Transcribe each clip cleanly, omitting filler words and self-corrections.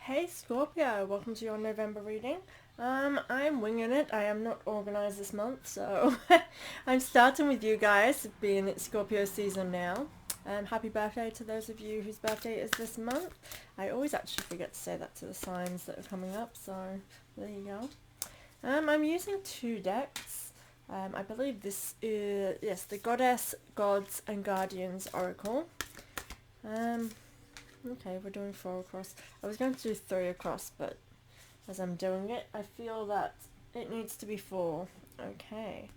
Hey Scorpio, welcome to your November reading. I'm winging it. I am not organized this month, so I'm starting with you guys, being it's Scorpio season now. Happy birthday to those of you whose birthday is this month. I always actually forget to say that to the signs that are coming up, so there you go. I'm using two decks. I believe this is, yes, the Goddess, Gods and Guardians Oracle. Okay, we're doing 4 across. I was going to do 3 across, but as I'm doing it, I feel that it needs to be 4. Okay.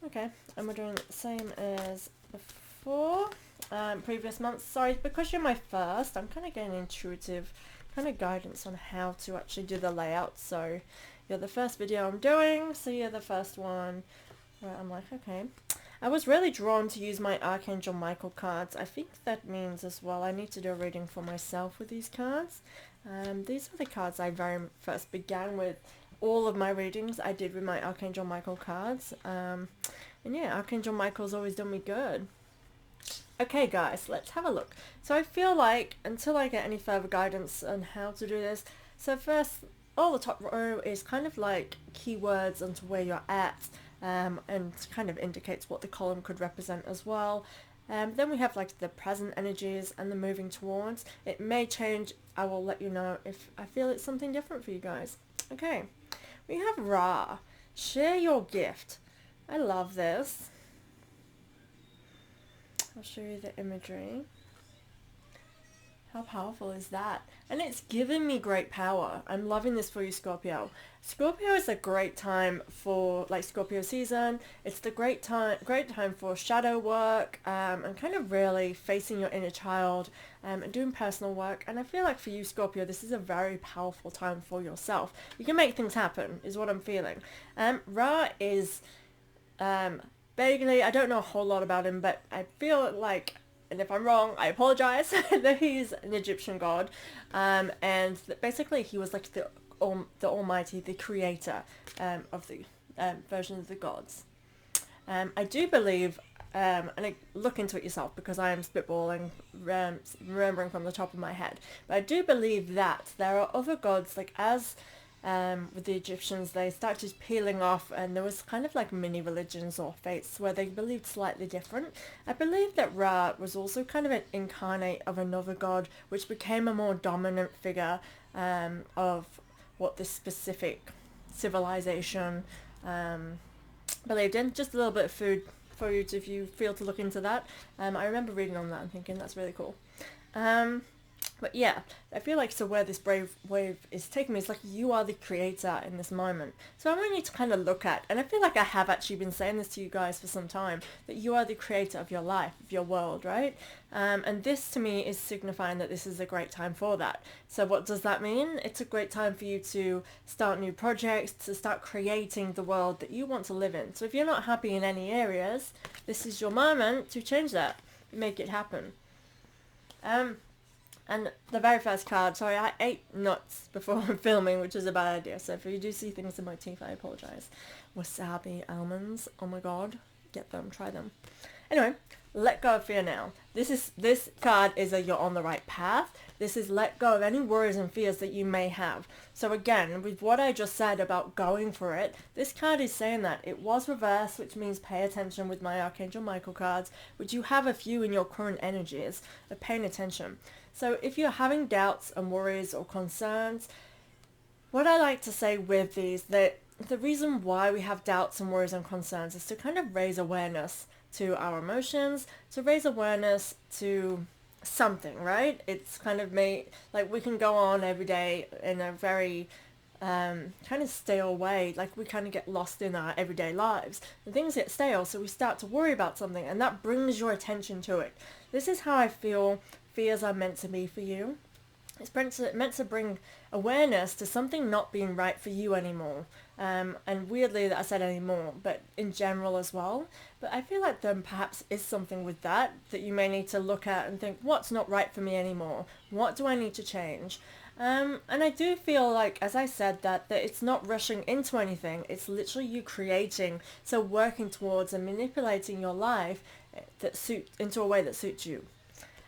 Okay, and we're doing the same as before. Previous months. Sorry, because you're my first, I'm kind of getting intuitive kind of guidance on how to actually do the layout. So you're the first video I'm doing, so you're the first one where I'm like, okay. I was really drawn to use my Archangel Michael cards. I think that means as well I need to do a reading for myself with these cards. These are the cards I very first began with. All of my readings I did with my Archangel Michael cards. And yeah, Archangel Michael's always done me good. Okay guys, let's have a look. So I feel like, until I get any further guidance on how to do this, so first, all the top row is kind of like keywords onto where you're at. And kind of indicates what the column could represent as well. Then we have like the present energies and the moving towards. It may change. I will let you know if I feel it's something different for you guys. Okay, we have Ra. Share your gift. I love this. I'll show you the imagery. How powerful is that? And it's given me great power. I'm loving this for you, Scorpio. Scorpio is a great time for, like, Scorpio season. It's the great time for shadow work, and kind of really facing your inner child, and doing personal work. And I feel like for you, Scorpio, this is a very powerful time for yourself. You can make things happen, is what I'm feeling. Ra is, vaguely, I don't know a whole lot about him, but I feel like, and if I'm wrong, I apologize, that he's an Egyptian god, and that basically he was like the Almighty, the creator of the version of the gods. I do believe, and look into it yourself because I am spitballing, remembering from the top of my head, but I do believe that there are other gods, like as with the Egyptians, they started peeling off, and there was kind of like mini religions or faiths where they believed slightly different. I believe that Ra was also kind of an incarnate of another god, which became a more dominant figure of what this specific civilization believed in. Just a little bit of food for you if you feel to look into that. I remember reading on that and thinking that's really cool. But yeah, I feel like, so where this brave wave is taking me is like you are the creator in this moment. So I want you to kind of look at, and I feel like I have actually been saying this to you guys for some time, that you are the creator of your life, of your world, right? And this to me is signifying that this is a great time for that. So what does that mean? It's a great time for you to start new projects, to start creating the world that you want to live in. So if you're not happy in any areas, this is your moment to change that, make it happen. And the very first card, sorry, I ate nuts before filming, which is a bad idea. So if you do see things in my teeth, I apologize. Wasabi almonds, oh my god, get them, try them. Anyway, let go of fear now. This card is a you're on the right path. This is let go of any worries and fears that you may have. So again, with what I just said about going for it, this card is saying that it was reversed, which means pay attention with my Archangel Michael cards, which you have a few in your current energies of paying attention. So if you're having doubts and worries or concerns, what I like to say with these, that the reason why we have doubts and worries and concerns is to kind of raise awareness to our emotions, to raise awareness to something, right? It's kind of like we can go on every day in a very kind of stale way, like we kind of get lost in our everyday lives and things get stale, so we start to worry about something, and that brings your attention to it. This is how I feel fears are meant to be for you. It's meant to bring awareness to something not being right for you anymore. And weirdly that I said anymore, but in general as well. But I feel like there perhaps is something with that you may need to look at and think, what's not right for me anymore? What do I need to change? And I do feel like, as I said, that it's not rushing into anything. It's literally you creating, so working towards and manipulating your life into a way that suits you.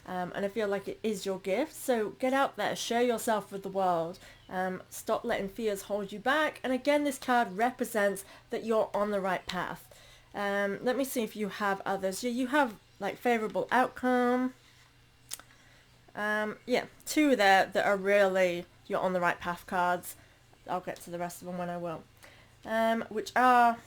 and I feel like it is your gift. So get out there, share yourself with the world. Stop letting fears hold you back. And again, this card represents that you're on the right path. Let me see if you have others. Yeah, you have like favorable outcome. Yeah, two there that are really you're on the right path cards. I'll get to the rest of them when I will. Which are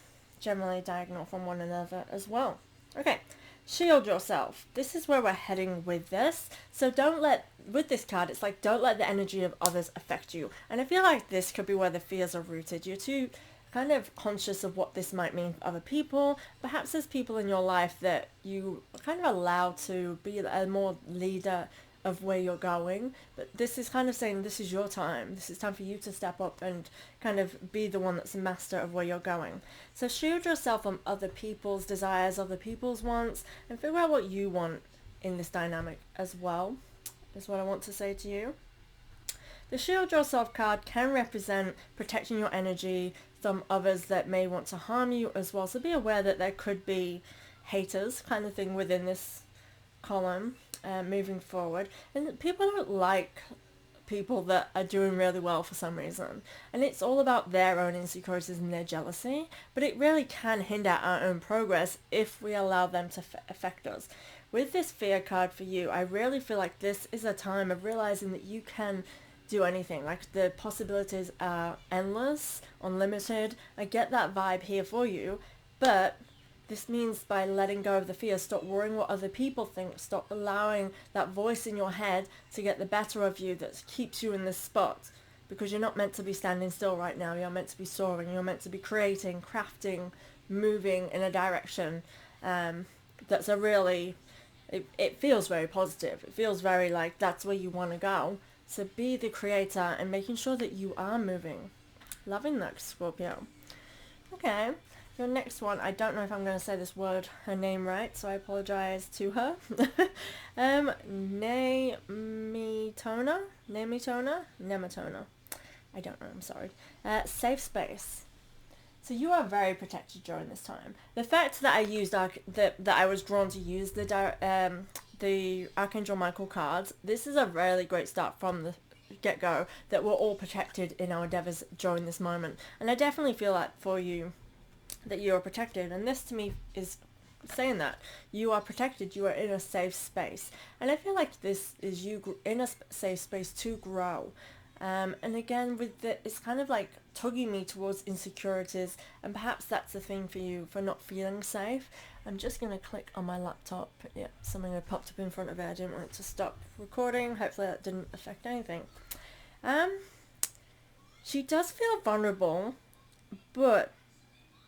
generally diagonal from one another as well. Okay, shield yourself. This is where we're heading with this. So don't let, with this card, it's like don't let the energy of others affect you. And I feel like this could be where the fears are rooted. You're too kind of conscious of what this might mean for other people. Perhaps there's people in your life that you kind of allow to be a more leader of where you're going, but this is kind of saying this is your time. This is time for you to step up and kind of be the one that's the master of where you're going. So shield yourself from other people's desires, other people's wants, and figure out what you want in this dynamic as well, is what I want to say to you. The shield yourself card can represent protecting your energy from others that may want to harm you as well. So be aware that there could be haters kind of thing within this column. Moving forward, and people don't like people that are doing really well for some reason, and it's all about their own insecurities and their jealousy, but it really can hinder our own progress if we allow them to affect us. With this fear card for you, I really feel like this is a time of realizing that you can do anything. Like the possibilities are endless, unlimited. I get that vibe here for you, but this means by letting go of the fear, stop worrying what other people think, stop allowing that voice in your head to get the better of you that keeps you in this spot, because you're not meant to be standing still right now. You're meant to be soaring. You're meant to be creating, crafting, moving in a direction that's a really, it feels very positive. It feels very like that's where you want to go. So be the creator and making sure that you are moving. Loving that, Scorpio. Okay. Your next one, I don't know if I'm going to say this word, her name right, so I apologize to her. Nematona? I don't know, I'm sorry. Safe space. So you are very protected during this time. The fact that I used, that I was drawn to use the Archangel Michael cards, this is a really great start from the get-go, that we're all protected in our endeavors during this moment. And I definitely feel that for you, that you are protected, and this to me is saying that you are protected, you are in a safe space, and I feel like this is you in a safe space to grow. And again, with it's kind of like tugging me towards insecurities, and perhaps that's the thing for you for not feeling safe. I'm just going to click on my laptop. Yeah, something had popped up in front of it. I didn't want it to stop recording. Hopefully that didn't affect anything. She does feel vulnerable, but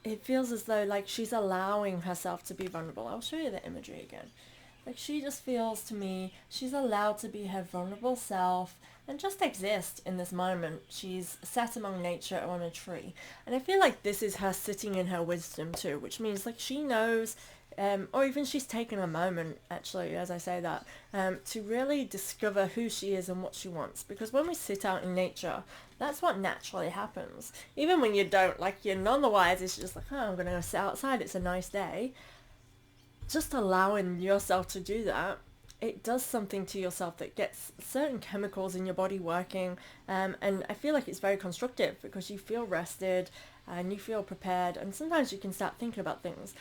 it feels as though like she's allowing herself to be vulnerable. I'll show you the imagery again. Like she just feels to me, she's allowed to be her vulnerable self and just exist in this moment. She's sat among nature on a tree. And I feel like this is her sitting in her wisdom too, which means like she knows, or even she's taken a moment actually, as I say that, to really discover who she is and what she wants. Because when we sit out in nature, that's what naturally happens. Even when you don't, like you're none the wise, it's just like, oh, I'm going to go sit outside, it's a nice day. Just allowing yourself to do that, it does something to yourself that gets certain chemicals in your body working, and I feel like it's very constructive because you feel rested and you feel prepared, and sometimes you can start thinking about things.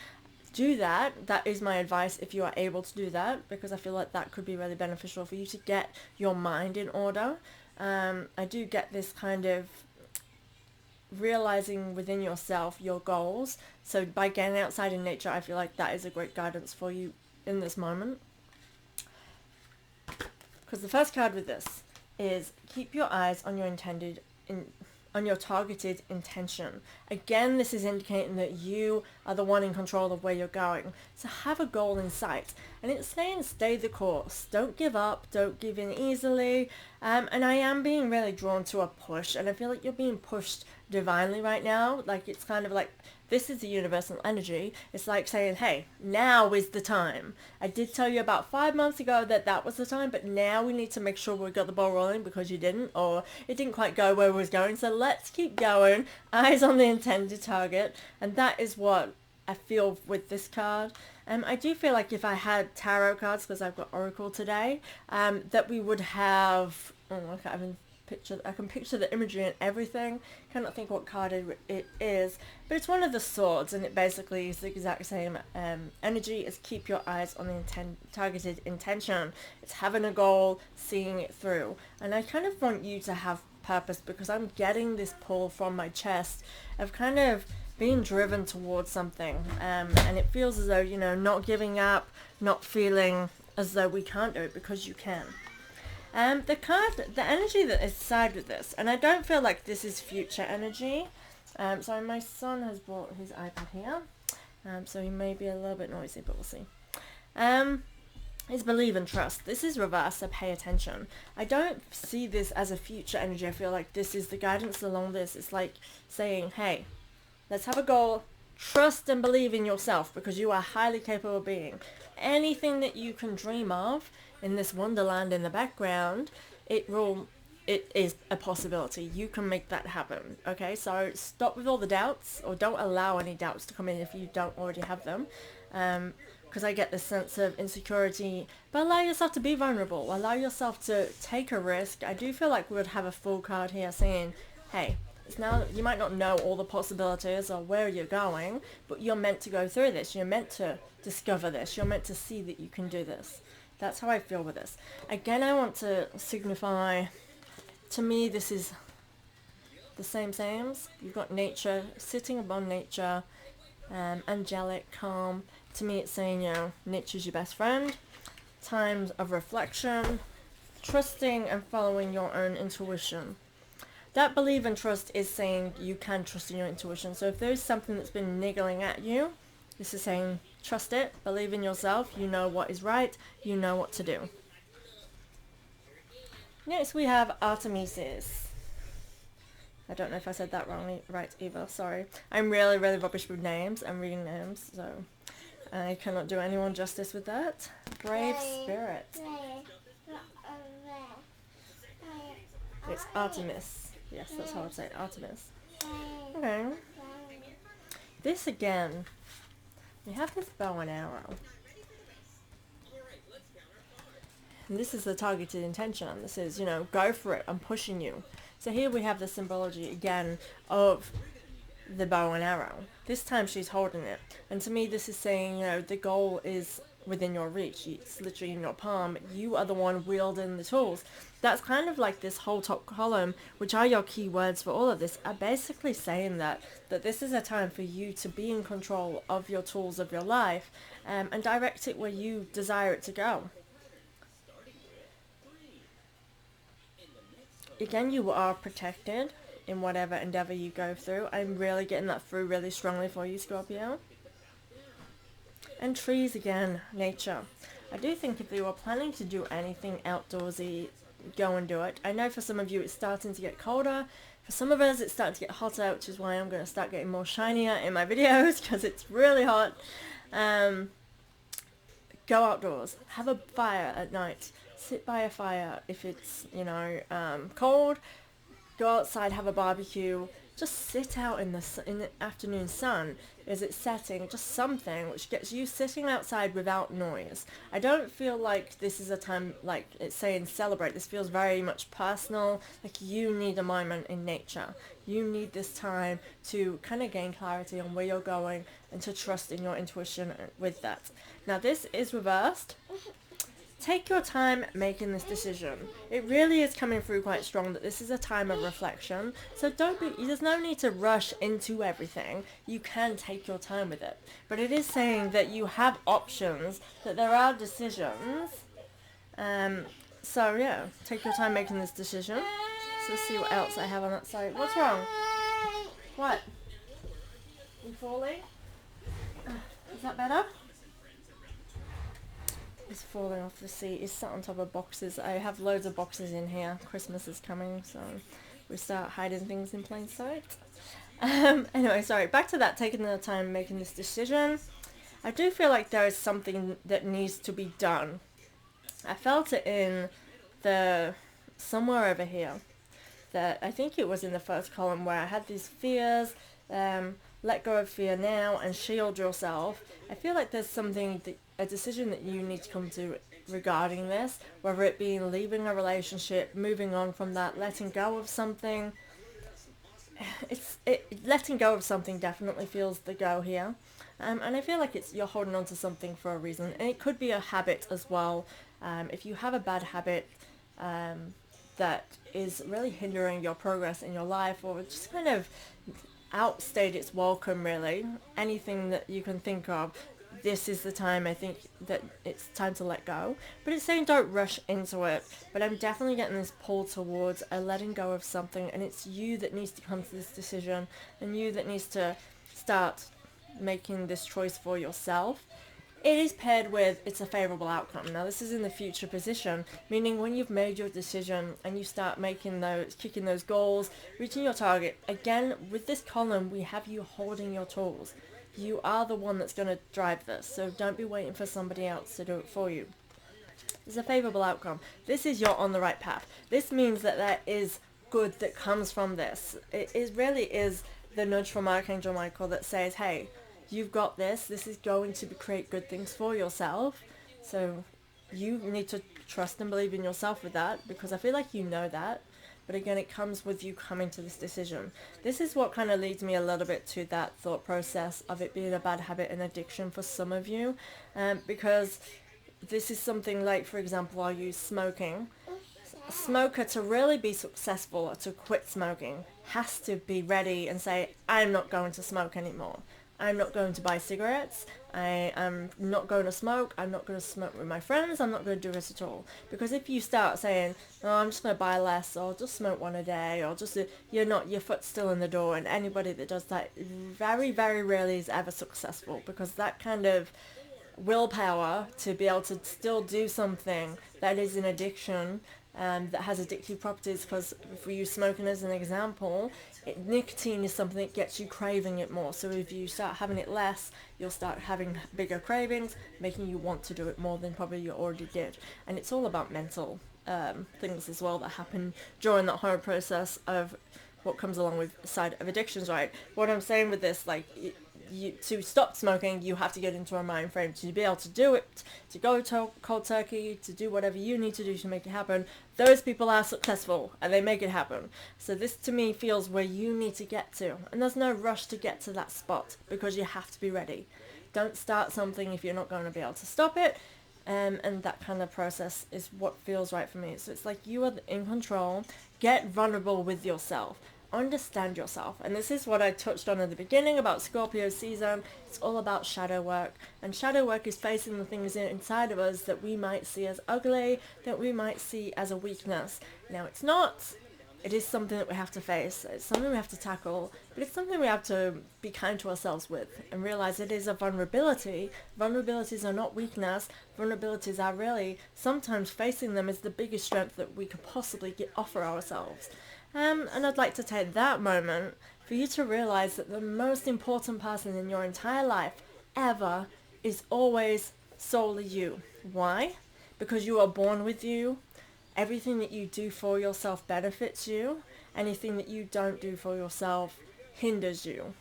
Do that. That is my advice if you are able to do that, because I feel like that could be really beneficial for you to get your mind in order. I do get this kind of realizing within yourself your goals. So by getting outside in nature, I feel like that is a great guidance for you in this moment. Because the first card with this is keep your eyes on your on your targeted intention. Again, this is indicating that you are the one in control of where you're going. So have a goal in sight. And it's saying stay the course. Don't give up. Don't give in easily. And I am being really drawn to a push. And I feel like you're being pushed divinely right now. Like it's kind of like, this is the universal energy. It's like saying, hey, now is the time. I did tell you about 5 months ago that that was the time, but now we need to make sure we got the ball rolling because you didn't, or it didn't quite go where it was going. So let's keep going. Eyes on the intended target. And that is what I feel with this card. I do feel like if I had tarot cards, because I've got Oracle today, that we would have, oh, I can picture the imagery and everything. Cannot think what card it is, but it's one of the swords, and it basically is the exact same energy as keep your eyes on the targeted intention. It's having a goal, seeing it through, and I kind of want you to have purpose, because I'm getting this pull from my chest of kind of being driven towards something, and it feels as though, you know, not giving up, not feeling as though we can't do it, because you can. The energy that is side with this, and I don't feel like this is future energy. So my son has brought his iPad here, so he may be a little bit noisy, but we'll see. Is believe and trust. This is reverse, so pay attention. I don't see this as a future energy. I feel like this is the guidance along this. It's like saying, hey, let's have a goal. Trust and believe in yourself, because you are a highly capable being. Anything that you can dream of in this wonderland in the background, it is a possibility. You can make that happen. Okay, so stop with all the doubts, or don't allow any doubts to come in if you don't already have them. Because I get this sense of insecurity, but allow yourself to be vulnerable. Allow yourself to take a risk. I do feel like we would have a full card here saying, hey, it's now, you might not know all the possibilities or where you're going, but you're meant to go through this. You're meant to discover this. You're meant to see that you can do this. That's how I feel with this. Again, I want to signify, to me, this is the same. You've got nature, sitting above nature, angelic, calm. To me, it's saying, you know, nature's your best friend. Times of reflection, trusting and following your own intuition. That believe and trust is saying you can trust in your intuition. So if there's something that's been niggling at you, this is saying trust it, believe in yourself, you know what is right, you know what to do. Next we have Artemises. I don't know if I said that wrong right either, sorry. I'm really rubbish with names and reading names, so I cannot do anyone justice with that. Brave Spirit. It's Artemis. Yes, that's how I'd say it, Artemis. Okay. This again, we have this bow and arrow. And this is the targeted intention. This is, you know, go for it, I'm pushing you. So here we have the symbology again of the bow and arrow. This time she's holding it. And to me this is saying, you know, the goal is within your reach. It's literally in your palm. You are the one wielding the tools. That's kind of like this whole top column, which are your key words for all of this, are basically saying that this is a time for you to be in control of your tools of your life, and direct it where you desire it to go. Again, you are protected in whatever endeavor you go through. I'm really getting that through really strongly for you, Scorpio. And trees again, nature. I do think if you were planning to do anything outdoorsy, go and do it. I know for some of you it's starting to get colder. For some of us it's starting to get hotter, which is why I'm going to start getting more shinier in my videos, because it's really hot. Go outdoors. Have a fire at night. Sit by a fire if it's, you know, cold. Go outside, have a barbecue. Just sit out in the afternoon sun as it's setting. Just something which gets you sitting outside without noise. I don't feel like this is a time, like it's saying celebrate. This feels very much personal. Like you need a moment in nature. You need this time to kind of gain clarity on where you're going and to trust in your intuition with that. Now this is reversed. Take your time making this decision. It really is coming through quite strong that this is a time of reflection. So there's no need to rush into everything. You can take your time with it. But it is saying that you have options, that there are decisions. So yeah, take your time making this decision. So let's see what else I have on that side. What's wrong? What? You falling? Is that better? It's falling off the seat. It's sat on top of boxes. I have loads of boxes in here. Christmas is coming, so we start hiding things in plain sight. Anyway, sorry. Back to that, taking the time making this decision. I do feel like there is something that needs to be done. I felt it in somewhere over here. That I think it was in the first column where I had these fears, let go of fear now and shield yourself. I feel like there's a decision that you need to come to regarding this, whether it be leaving a relationship, moving on from that, letting go of something. Letting go of something definitely feels the go here. And I feel like you're holding on to something for a reason. And it could be a habit as well. If you have a bad habit that is really hindering your progress in your life, or just kind of outstayed its welcome, really, anything that you can think of, this is the time I think that it's time to let go. But it's saying don't rush into it. But I'm definitely getting this pull towards a letting go of something, and it's you that needs to come to this decision, and you that needs to start making this choice for yourself. It is paired with it's a favorable outcome. Now this is in the future position, meaning when you've made your decision and you start kicking those goals, reaching your target. Again, with this column, we have you holding your tools. You are the one that's going to drive this, so don't be waiting for somebody else to do it for you. It's a favorable outcome. This is you're on the right path. This means that there is good that comes from this. It really is the nudge from Archangel Michael that says, hey, you've got this. This is going to create good things for yourself. So you need to trust and believe in yourself with that, because I feel like you know that. But again, it comes with you coming to this decision. This is what kind of leads me a little bit to that thought process of it being a bad habit and addiction for some of you. Because this is something like, for example, I'll use smoking. A smoker, to really be successful or to quit smoking, has to be ready and say, I'm not going to smoke anymore. I'm not going to buy cigarettes. I am not going to smoke. I'm not going to smoke with my friends. I'm not going to do this at all. Because if you start saying, oh, I'm just going to buy less, or just smoke one a day, or just, your foot's still in the door, and anybody that does that very, very rarely is ever successful, because that kind of willpower to be able to still do something that is an addiction, that has addictive properties, because if we use smoking as an example, nicotine is something that gets you craving it more. So if you start having it less, you'll start having bigger cravings, making you want to do it more than probably you already did. And it's all about mental things as well that happen during that whole process of what comes along with side of addictions, right? What I'm saying with this, like, to stop smoking, you have to get into a mind frame to be able to do it, to go to cold turkey, to do whatever you need to do to make it happen. Those people are successful and they make it happen. So this to me feels where you need to get to, and there's no rush to get to that spot, because you have to be ready. Don't start something if you're not going to be able to stop it. And that kind of process is what feels right for me. So it's like you are in control. Get vulnerable with yourself. Understand yourself. And this is what I touched on at the beginning about Scorpio season. It's all about shadow work. And shadow work is facing the things inside of us that we might see as ugly, that we might see as a weakness. Now, it's not. It is something that we have to face. It's something we have to tackle. But it's something we have to be kind to ourselves with and realize it is a vulnerability. Vulnerabilities are not weakness. Vulnerabilities are really, sometimes facing them is the biggest strength that we could possibly offer ourselves. And I'd like to take that moment for you to realize that the most important person in your entire life ever is always solely you. Why? Because you are born with you. Everything that you do for yourself benefits you. Anything that you don't do for yourself hinders you.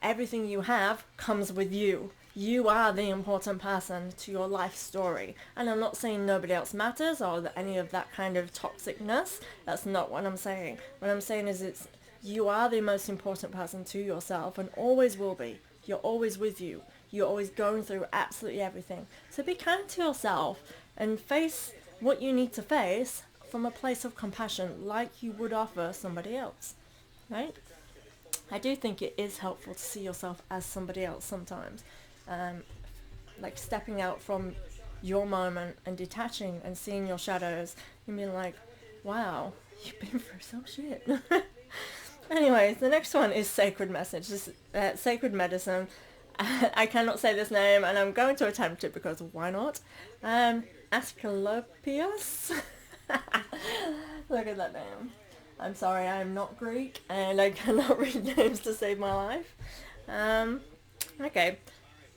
Everything you have comes with you. You are the important person to your life story. And I'm not saying nobody else matters or any of that kind of toxicness. That's not what I'm saying. What I'm saying is you are the most important person to yourself and always will be. You're always with you. You're always going through absolutely everything. So be kind to yourself and face what you need to face from a place of compassion, like you would offer somebody else, right? I do think it is helpful to see yourself as somebody else sometimes. Like stepping out from your moment and detaching and seeing your shadows and being like, wow, you've been through some shit. Anyways, the next one is Sacred Message. This Sacred Medicine. I cannot say this name, and I'm going to attempt it because why not? Asclepius. Look at that name. I'm sorry, I'm not Greek, and I cannot read names to save my life. Okay.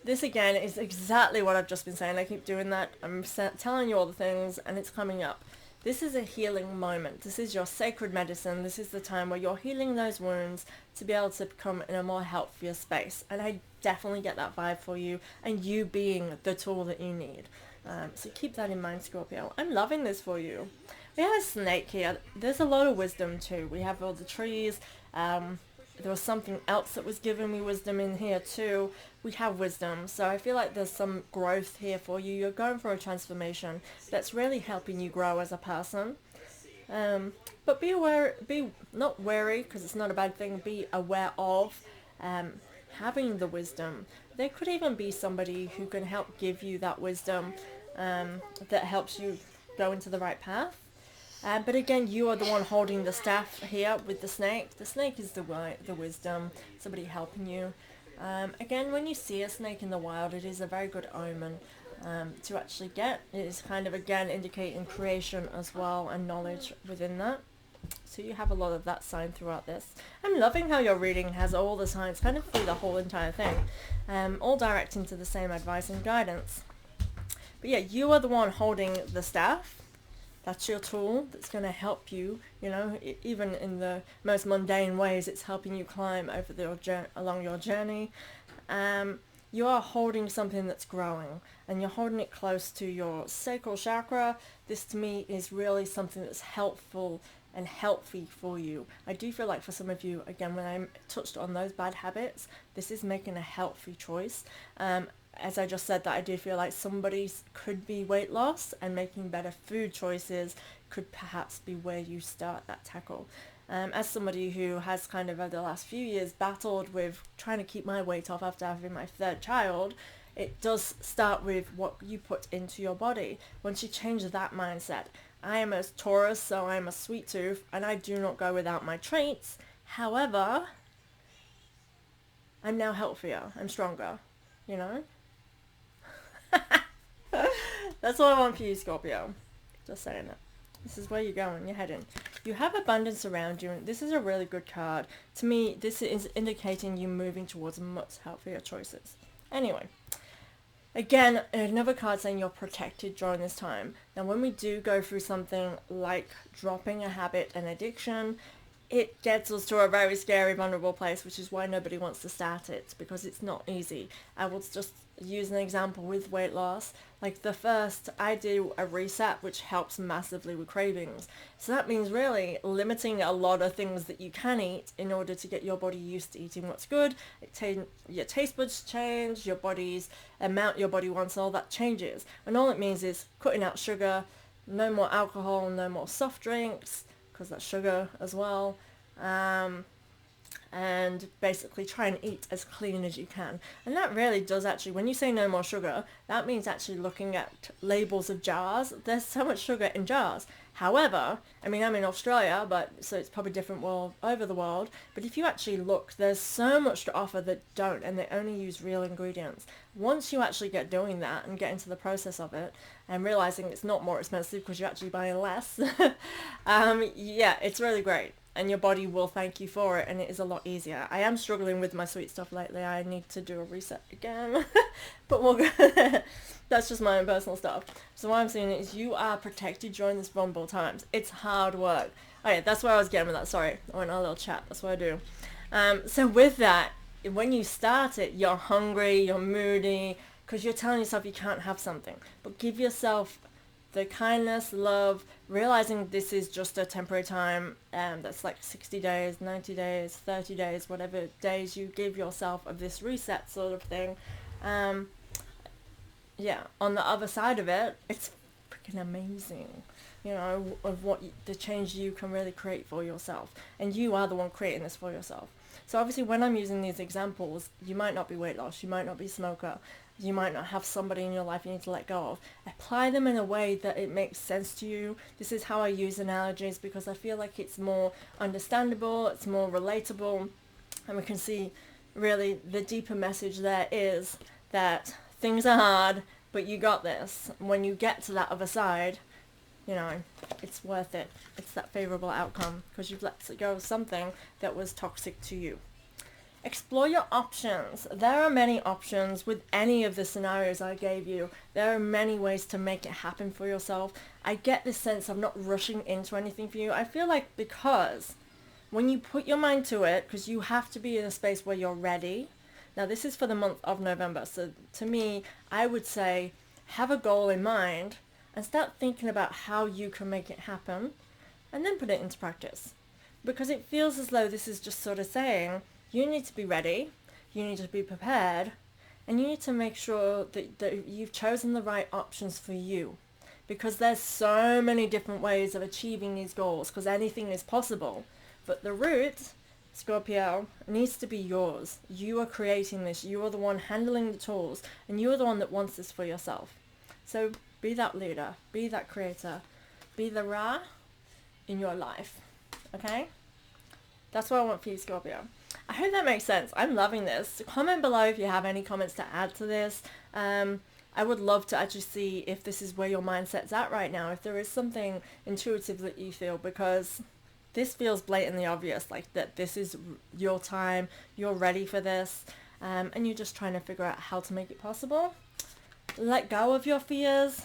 This again is exactly what I've just been saying. I keep doing that. I'm telling you all the things and it's coming up. This is a healing moment. This is your sacred medicine. This is the time where you're healing those wounds to be able to become in a more healthier space. And I definitely get that vibe for you, and you being the tool that you need. So keep that in mind, Scorpio. I'm loving this for you. We have a snake here. There's a lot of wisdom too. We have all the trees. There was something else that was giving me wisdom in here too. We have wisdom. So I feel like there's some growth here for you. You're going for a transformation that's really helping you grow as a person. But be aware, be not wary, because it's not a bad thing. Be aware of having the wisdom. There could even be somebody who can help give you that wisdom that helps you go into the right path. But again, you are the one holding the staff here with the snake. The snake is the wisdom, somebody helping you. Again, when you see a snake in the wild, it is a very good omen to actually get. It is kind of, again, indicating creation as well and knowledge within that. So you have a lot of that sign throughout this. I'm loving how your reading has all the signs kind of through the whole entire thing. All directing to the same advice and guidance. But yeah, you are the one holding the staff. That's your tool that's going to help you, you know, even in the most mundane ways, it's helping you climb along your journey. You are holding something that's growing, and you're holding it close to your sacral chakra. This to me is really something that's helpful and healthy for you. I do feel like for some of you, again, when I touched on those bad habits, this is making a healthy choice. As I just said, that I do feel like somebody could be weight loss, and making better food choices could perhaps be where you start that tackle. As somebody who has kind of over the last few years battled with trying to keep my weight off after having my third child, it does start with what you put into your body. Once you change that mindset, I am a Taurus, so I am a sweet tooth, and I do not go without my traits. However, I'm now healthier, I'm stronger, you know? That's what I want for you, Scorpio. Just saying it. This is where you're going, you're heading. You have abundance around you, and this is a really good card. To me, this is indicating you moving towards much healthier choices. Anyway, again, another card saying you're protected during this time. Now, when we do go through something like dropping a habit and addiction, it gets us to a very scary, vulnerable place, which is why nobody wants to start it, because it's not easy. I will just use an example with weight loss. Like I do a reset, which helps massively with cravings. So that means really limiting a lot of things that you can eat in order to get your body used to eating what's good. Your taste buds change, your body's amount your body wants, all that changes. And all it means is cutting out sugar, no more alcohol, no more soft drinks, because that's sugar as well. And basically try and eat as clean as you can. And that really does actually, when you say no more sugar, that means actually looking at labels of jars. There's so much sugar in jars. However, I mean, I'm in Australia, so it's probably different all over the world. But if you actually look, there's so much to offer that don't, and they only use real ingredients. Once you actually get doing that and get into the process of it, and realizing it's not more expensive because you're actually buying less, yeah, it's really great. And your body will thank you for it, and it is a lot easier. I am struggling with my sweet stuff lately. I need to do a reset again. But we'll go that's just my own personal stuff. So what I'm saying is you are protected during this vulnerable times. It's hard work. Oh yeah, that's where I was getting with that. Sorry, I went on a little chat. That's what I do. So with that, when you start it, you're hungry, you're moody, because you're telling yourself you can't have something. But give yourself the kindness, love, realizing this is just a temporary time, that's like 60 days, 90 days, 30 days, whatever days you give yourself of this reset sort of thing. Yeah, on the other side of it, it's freaking amazing, you know, of the change you can really create for yourself. And you are the one creating this for yourself. So obviously when I'm using these examples, you might not be weight loss, you might not be a smoker, you might not have somebody in your life you need to let go of. Apply them in a way that it makes sense to you. This is how I use analogies, because I feel like it's more understandable, it's more relatable, and we can see really the deeper message there is that things are hard, but you got this. When you get to that other side, you know, it's worth it. It's that favorable outcome because you've let go of something that was toxic to you. Explore your options. There are many options with any of the scenarios I gave you. There are many ways to make it happen for yourself. I get this sense of not rushing into anything for you. I feel like because when you put your mind to it, because you have to be in a space where you're ready. Now this is for the month of November. So to me, I would say have a goal in mind and start thinking about how you can make it happen and then put it into practice. Because it feels as though this is just sort of saying, you need to be ready, you need to be prepared, and you need to make sure that you've chosen the right options for you. Because there's so many different ways of achieving these goals, because anything is possible. But the root, Scorpio, needs to be yours. You are creating this, you are the one handling the tools, and you are the one that wants this for yourself. So be that leader, be that creator, be the Ra in your life. Okay? That's what I want for you, Scorpio. I hope that makes sense. I'm loving this. Comment below if you have any comments to add to this. I would love to actually see if this is where your mindset's at right now, if there is something intuitive that you feel, because this feels blatantly obvious, like that this is your time, you're ready for this, and you're just trying to figure out how to make it possible. Let go of your fears.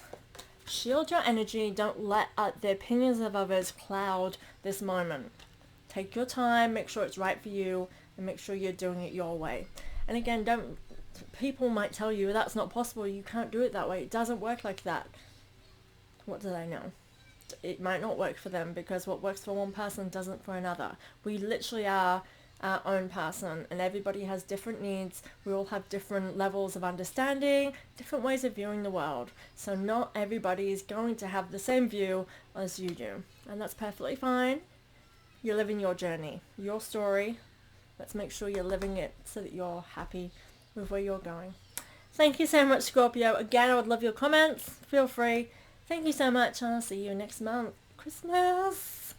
Shield your energy. Don't let the opinions of others cloud this moment. Take your time, make sure it's right for you, and make sure you're doing it your way. And again, people might tell you that's not possible, you can't do it that way, it doesn't work like that. What do they know? It might not work for them, because what works for one person doesn't for another. We literally are our own person, and everybody has different needs. We all have different levels of understanding, different ways of viewing the world. So not everybody is going to have the same view as you do, and that's perfectly fine. You're living your journey, your story. Let's make sure you're living it so that you're happy with where you're going. Thank you so much, Scorpio. Again, I would love your comments. Feel free. Thank you so much, and I'll see you next month. Christmas!